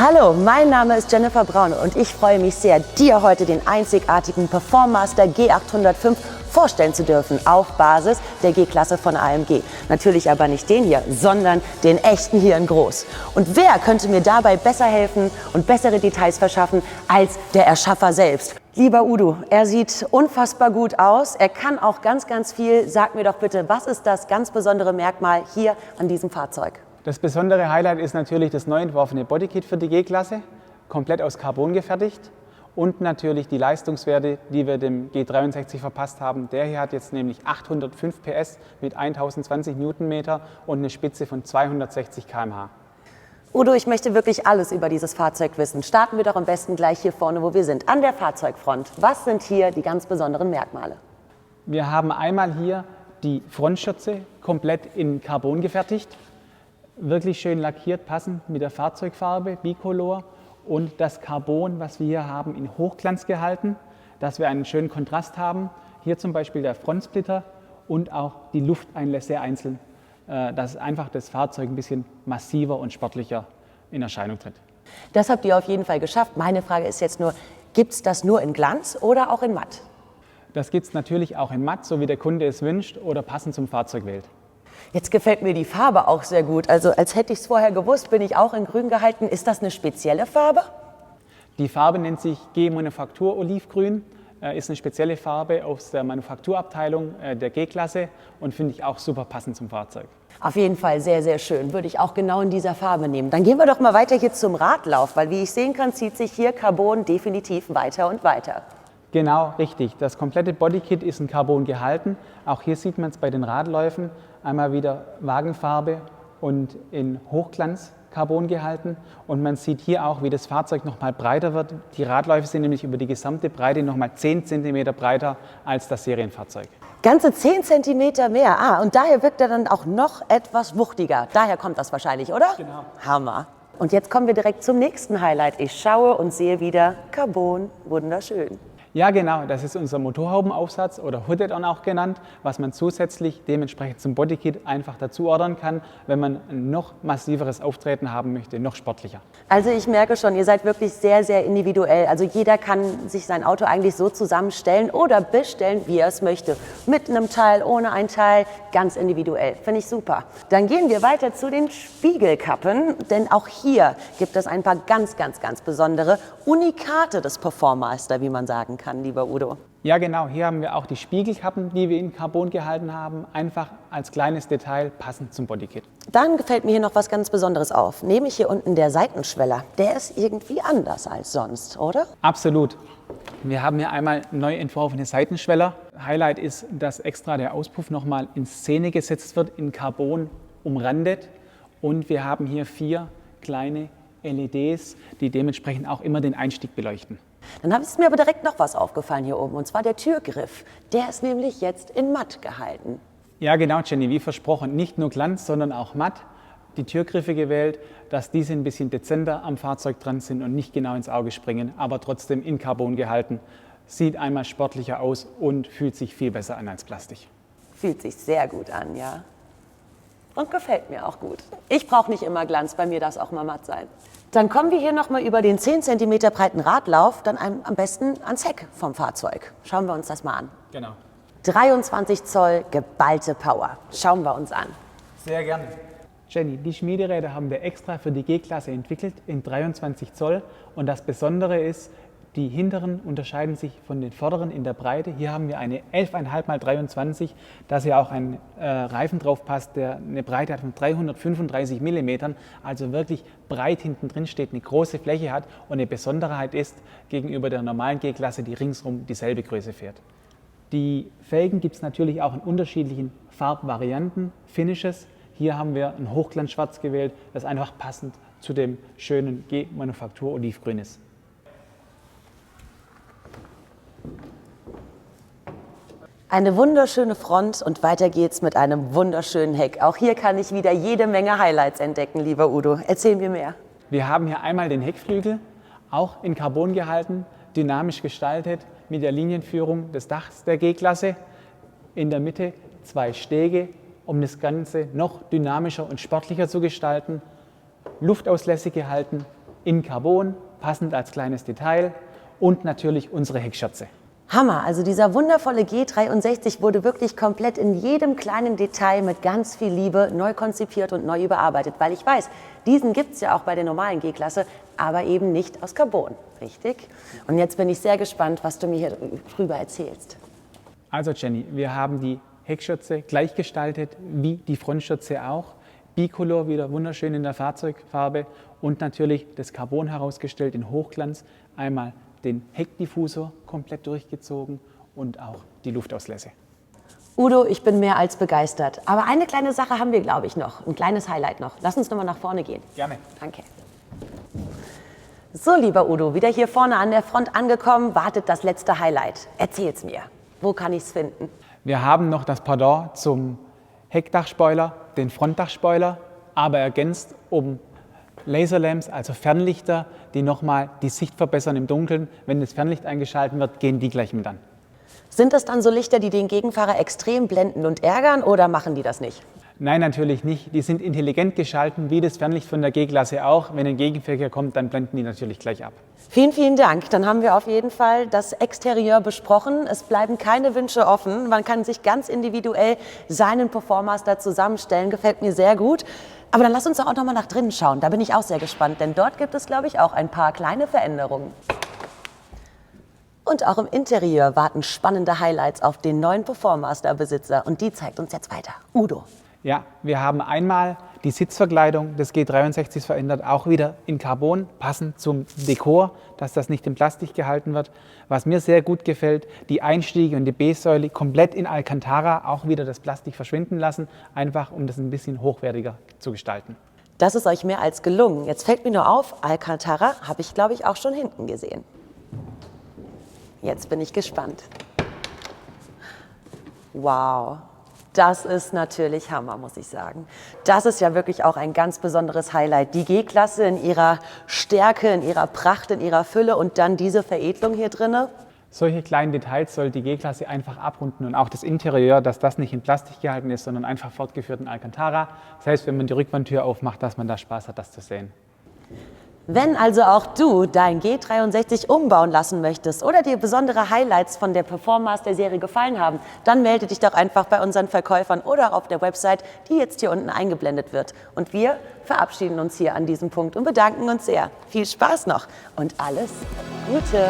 Hallo, mein Name ist Jennifer Braun und ich freue mich sehr, dir heute den einzigartigen Performaster G805 vorstellen zu dürfen auf Basis der G-Klasse von AMG. Natürlich aber nicht den hier, sondern den echten hier in groß. Und wer könnte mir dabei besser helfen und bessere Details verschaffen als der Erschaffer selbst? Lieber Udo, er sieht unfassbar gut aus, er kann auch ganz viel. Sag mir doch bitte, was ist das ganz besondere Merkmal hier an diesem Fahrzeug? Das besondere Highlight ist natürlich das neu entworfene Bodykit für die G-Klasse, komplett aus Carbon gefertigt, und natürlich die Leistungswerte, die wir dem G63 verpasst haben. Der hier hat jetzt nämlich 805 PS mit 1020 Newtonmeter und eine Spitze von 260 km/h. Udo, ich möchte wirklich alles über dieses Fahrzeug wissen. Starten wir doch am besten gleich hier vorne, wo wir sind, an der Fahrzeugfront. Was sind hier die ganz besonderen Merkmale? Wir haben einmal hier die Frontschürze komplett in Carbon gefertigt. Wirklich schön lackiert, passend mit der Fahrzeugfarbe, Bicolor, und das Carbon, was wir hier haben, in Hochglanz gehalten, dass wir einen schönen Kontrast haben. Hier zum Beispiel der Frontsplitter und auch die Lufteinlässe einzeln, dass einfach das Fahrzeug ein bisschen massiver und sportlicher in Erscheinung tritt. Das habt ihr auf jeden Fall geschafft. Meine Frage ist jetzt nur, gibt es das nur in Glanz oder auch in Matt? Das gibt es natürlich auch in Matt, so wie der Kunde es wünscht oder passend zum Fahrzeug wählt. Jetzt gefällt mir die Farbe auch sehr gut. Also als hätte ich es vorher gewusst, bin ich auch in grün gehalten. Ist das eine spezielle Farbe? Die Farbe nennt sich G-Manufaktur Olivgrün, ist eine spezielle Farbe aus der Manufakturabteilung der G-Klasse und finde ich auch super passend zum Fahrzeug. Auf jeden Fall sehr schön. Würde ich auch genau in dieser Farbe nehmen. Dann gehen wir doch mal weiter hier zum Radlauf, weil wie ich sehen kann, zieht sich hier Carbon definitiv weiter und weiter. Genau, richtig. Das komplette Bodykit ist in Carbon gehalten. Auch hier sieht man es bei den Radläufen. Einmal wieder Wagenfarbe und in Hochglanz Carbon gehalten. Und man sieht hier auch, wie das Fahrzeug noch mal breiter wird. Die Radläufe sind nämlich über die gesamte Breite noch mal 10 cm breiter als das Serienfahrzeug. Ganze 10 cm mehr. Und daher wirkt er dann auch noch etwas wuchtiger. Daher kommt das wahrscheinlich, oder? Genau. Hammer. Und jetzt kommen wir direkt zum nächsten Highlight. Ich schaue und sehe wieder Carbon. Wunderschön. Ja, genau, das ist unser Motorhaubenaufsatz oder Hood-Add-on auch genannt, was man zusätzlich dementsprechend zum Bodykit einfach dazu ordern kann, wenn man ein noch massiveres Auftreten haben möchte, noch sportlicher. Also ich merke schon, ihr seid wirklich sehr individuell. Also jeder kann sich sein Auto eigentlich so zusammenstellen oder bestellen, wie er es möchte. Mit einem Teil, ohne ein Teil, ganz individuell. Finde ich super. Dann gehen wir weiter zu den Spiegelkappen, denn auch hier gibt es ein paar ganz besondere Unikate des Performaster, wie man sagen kann, lieber Udo. Ja, genau. Hier haben wir auch die Spiegelkappen, die wir in Carbon gehalten haben, einfach als kleines Detail passend zum Bodykit. Dann gefällt mir hier noch was ganz Besonderes auf. Nämlich hier unten der Seitenschweller. Der ist irgendwie anders als sonst, oder? Absolut. Wir haben hier einmal neu entworfene Seitenschweller. Highlight ist, dass extra der Auspuff nochmal in Szene gesetzt wird, in Carbon umrandet. Und wir haben hier 4 kleine LEDs, die dementsprechend auch immer den Einstieg beleuchten. Dann ist mir aber direkt noch was aufgefallen hier oben, und zwar der Türgriff. Der ist nämlich jetzt in Matt gehalten. Ja, genau, Jenny, wie versprochen. Nicht nur Glanz, sondern auch Matt. Die Türgriffe gewählt, dass diese ein bisschen dezenter am Fahrzeug dran sind und nicht genau ins Auge springen, aber trotzdem in Carbon gehalten. Sieht einmal sportlicher aus und fühlt sich viel besser an als Plastik. Fühlt sich sehr gut an, ja. Und gefällt mir auch gut. Ich brauche nicht immer Glanz, bei mir darf es auch mal matt sein. Dann kommen wir hier nochmal über den 10 cm breiten Radlauf, dann am besten ans Heck vom Fahrzeug. Schauen wir uns das mal an. Genau. 23 Zoll geballte Power. Schauen wir uns an. Sehr gerne. Jenny, die Schmiederäder haben wir extra für die G-Klasse entwickelt in 23 Zoll. Und das Besondere ist, die hinteren unterscheiden sich von den vorderen in der Breite. Hier haben wir eine 11,5 x 23, dass hier auch ein Reifen drauf passt, der eine Breite hat von 335 mm, also wirklich breit hinten drin steht, eine große Fläche hat und eine Besonderheit ist gegenüber der normalen G-Klasse, die ringsrum dieselbe Größe fährt. Die Felgen gibt es natürlich auch in unterschiedlichen Farbvarianten, Finishes. Hier haben wir ein Hochglanzschwarz gewählt, das einfach passend zu dem schönen G-Manufaktur Olivgrün ist. Eine wunderschöne Front und weiter geht's mit einem wunderschönen Heck. Auch hier kann ich wieder jede Menge Highlights entdecken, lieber Udo. Erzähl mir mehr. Wir haben hier einmal den Heckflügel, auch in Carbon gehalten, dynamisch gestaltet mit der Linienführung des Dachs der G-Klasse. In der Mitte 2 Stege, um das Ganze noch dynamischer und sportlicher zu gestalten. Luftauslässe gehalten in Carbon, passend als kleines Detail und natürlich unsere Heckschürze. Hammer, also dieser wundervolle G63 wurde wirklich komplett in jedem kleinen Detail mit ganz viel Liebe neu konzipiert und neu überarbeitet, weil ich weiß, diesen gibt es ja auch bei der normalen G-Klasse, aber eben nicht aus Carbon, richtig? Und jetzt bin ich sehr gespannt, was du mir hier drüber erzählst. Also Jenny, wir haben die Heckschürze gleich gestaltet wie die Frontschürze auch. Bicolor wieder wunderschön in der Fahrzeugfarbe und natürlich das Carbon herausgestellt in Hochglanz. Einmal den Heckdiffusor komplett durchgezogen und auch die Luftauslässe. Udo, ich bin mehr als begeistert. Aber eine kleine Sache haben wir, glaube ich, noch. Ein kleines Highlight noch. Lass uns nochmal nach vorne gehen. Gerne. Danke. So, lieber Udo, wieder hier vorne an der Front angekommen, wartet das letzte Highlight. Erzähl's mir. Wo kann ich's finden? Wir haben noch das Pendant zum Heckdachspoiler, den Frontdachspoiler, aber ergänzt um Laserlamps, also Fernlichter, die nochmal die Sicht verbessern im Dunkeln. Wenn das Fernlicht eingeschaltet wird, gehen die gleich mit an. Sind das dann so Lichter, die den Gegenfahrer extrem blenden und ärgern, oder machen die das nicht? Nein, natürlich nicht. Die sind intelligent geschalten, wie das Fernlicht von der G-Klasse auch. Wenn ein Gegenverkehr kommt, dann blenden die natürlich gleich ab. Vielen, vielen Dank. Dann haben wir auf jeden Fall das Exterieur besprochen. Es bleiben keine Wünsche offen. Man kann sich ganz individuell seinen Performaster zusammenstellen. Gefällt mir sehr gut. Aber dann lass uns doch auch noch mal nach drinnen schauen. Da bin ich auch sehr gespannt, denn dort gibt es, glaube ich, auch ein paar kleine Veränderungen. Und auch im Interieur warten spannende Highlights auf den neuen Performaster-Besitzer. Und die zeigt uns jetzt weiter. Udo. Ja, wir haben einmal die Sitzverkleidung des G63 verändert, auch wieder in Carbon, passend zum Dekor, dass das nicht in Plastik gehalten wird. Was mir sehr gut gefällt, die Einstiege und die B-Säule komplett in Alcantara, auch wieder das Plastik verschwinden lassen, einfach um das ein bisschen hochwertiger zu gestalten. Das ist euch mehr als gelungen. Jetzt fällt mir nur auf, Alcantara habe ich, glaube ich, auch schon hinten gesehen. Jetzt bin ich gespannt. Wow. Das ist natürlich Hammer, muss ich sagen. Das ist ja wirklich auch ein ganz besonderes Highlight. Die G-Klasse in ihrer Stärke, in ihrer Pracht, in ihrer Fülle und dann diese Veredelung hier drinne. Solche kleinen Details soll die G-Klasse einfach abrunden und auch das Interieur, dass das nicht in Plastik gehalten ist, sondern einfach fortgeführt in Alcantara. Das heißt, wenn man die Rückwandtür aufmacht, dass man da Spaß hat, das zu sehen. Wenn also auch du dein G63 umbauen lassen möchtest oder dir besondere Highlights von der Performaster-Serie gefallen haben, dann melde dich doch einfach bei unseren Verkäufern oder auf der Website, die jetzt hier unten eingeblendet wird. Und wir verabschieden uns hier an diesem Punkt und bedanken uns sehr. Viel Spaß noch und alles Gute!